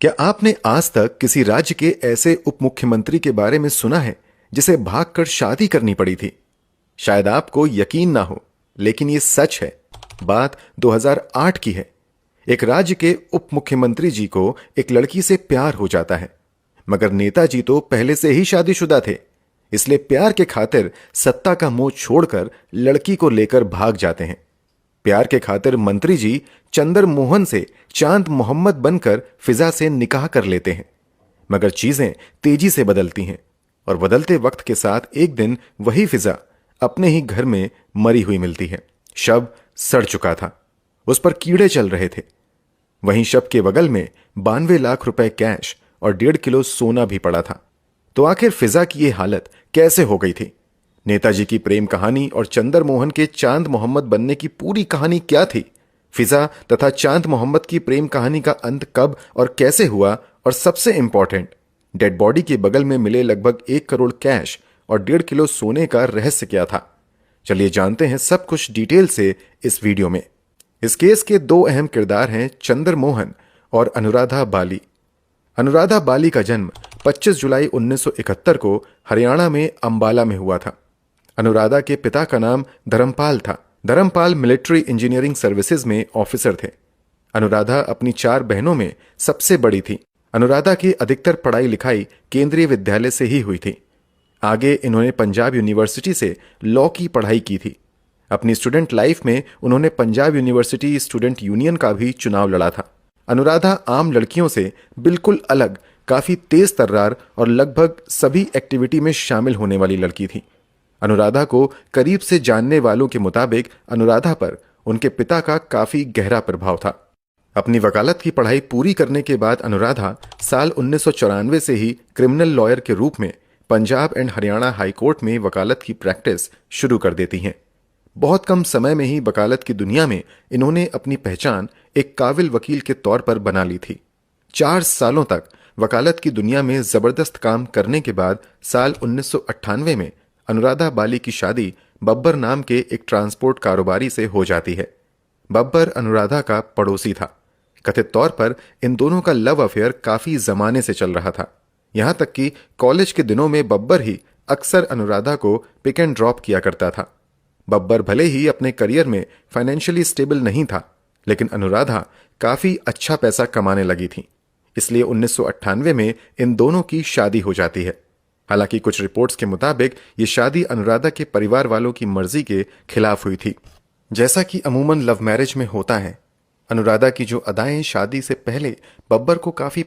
क्या आपने आज तक किसी राज्य के ऐसे उप मुख्यमंत्री के बारे में सुना है जिसे भागकर शादी करनी पड़ी थी? शायद आपको यकीन ना हो, लेकिन ये सच है। बात 2008 की है। एक राज्य के उप मुख्यमंत्री जी को एक लड़की से प्यार हो जाता है, मगर नेताजी तो पहले से ही शादीशुदा थे। इसलिए प्यार के खातिर सत्ता का मोह छोड़कर लड़की को लेकर भाग जाते हैं। प्यार के खातिर मंत्री जी चंद्र मोहन से चांद मोहम्मद बनकर फिजा से निकाह कर लेते हैं। मगर चीजें तेजी से बदलती हैं और बदलते वक्त के साथ एक दिन वही फिजा अपने ही घर में मरी हुई मिलती है। शव सड़ चुका था, उस पर कीड़े चल रहे थे। वहीं शव के बगल में 92 लाख रुपए कैश और 1.5 किलो सोना भी पड़ा था। तो आखिर फिजा की यह हालत कैसे हो गई थी? नेताजी की प्रेम कहानी और चंद्र मोहन के चांद मोहम्मद बनने की पूरी कहानी क्या थी? फिजा तथा चांद मोहम्मद की प्रेम कहानी का अंत कब और कैसे हुआ? और सबसे इंपॉर्टेंट, डेड बॉडी के बगल में मिले लगभग 1 करोड़ कैश और 1.5 किलो सोने का रहस्य क्या था? चलिए जानते हैं सब कुछ डिटेल से इस वीडियो में। इस केस के दो अहम किरदार हैं चंद्र मोहन और अनुराधा बाली। अनुराधा बाली का जन्म 25 जुलाई 1971 को हरियाणा में अंबाला में हुआ था। अनुराधा के पिता का नाम धर्मपाल था। धर्मपाल मिलिट्री इंजीनियरिंग सर्विसेज में ऑफिसर थे। अनुराधा अपनी 4 बहनों में सबसे बड़ी थी। अनुराधा की अधिकतर पढ़ाई लिखाई केंद्रीय विद्यालय से ही हुई थी। आगे इन्होंने पंजाब यूनिवर्सिटी से लॉ की पढ़ाई की थी। अपनी स्टूडेंट लाइफ में उन्होंने पंजाब यूनिवर्सिटी स्टूडेंट यूनियन का भी चुनाव लड़ा था। अनुराधा आम लड़कियों से बिल्कुल अलग, काफी तेज तर्रार और लगभग सभी एक्टिविटी में शामिल होने वाली लड़की थी। अनुराधा को करीब से जानने वालों के मुताबिक अनुराधा पर उनके पिता का काफी गहरा प्रभाव था। अपनी वकालत की पढ़ाई पूरी करने के बाद अनुराधा साल 1994 से ही क्रिमिनल लॉयर के रूप में Punjab and Haryana high court में वकालत की प्रैक्टिस शुरू कर देती हैं। बहुत कम समय में ही वकालत की दुनिया में इन्होंने अपनी पहचान एक काबिल वकील के तौर पर बना ली थी। 4 सालों तक वकालत की दुनिया में जबरदस्त काम करने के बाद साल 1998 में अनुराधा बाली की शादी बब्बर नाम के एक ट्रांसपोर्ट कारोबारी से हो जाती है। बब्बर अनुराधा का पड़ोसी था। कथित तौर पर इन दोनों का लव अफेयर काफी जमाने से चल रहा था। यहां तक कि कॉलेज के दिनों में बब्बर ही अक्सर अनुराधा को पिक एंड ड्रॉप किया करता था। बब्बर भले ही अपने करियर में फाइनेंशियली स्टेबल नहीं था, लेकिन अनुराधा काफी अच्छा पैसा कमाने लगी थी। इसलिए 1998 में इन दोनों की शादी हो जाती है। हालांकि कुछ रिपोर्ट्स के मुताबिक ये शादी अनुराधा के परिवार वालों की मर्जी के खिलाफ हुई थी। जैसा कि अमूमन लव मैरिज में होता है, अनुराधा की जो अदाएं शादी से पहले बब्बर को काफी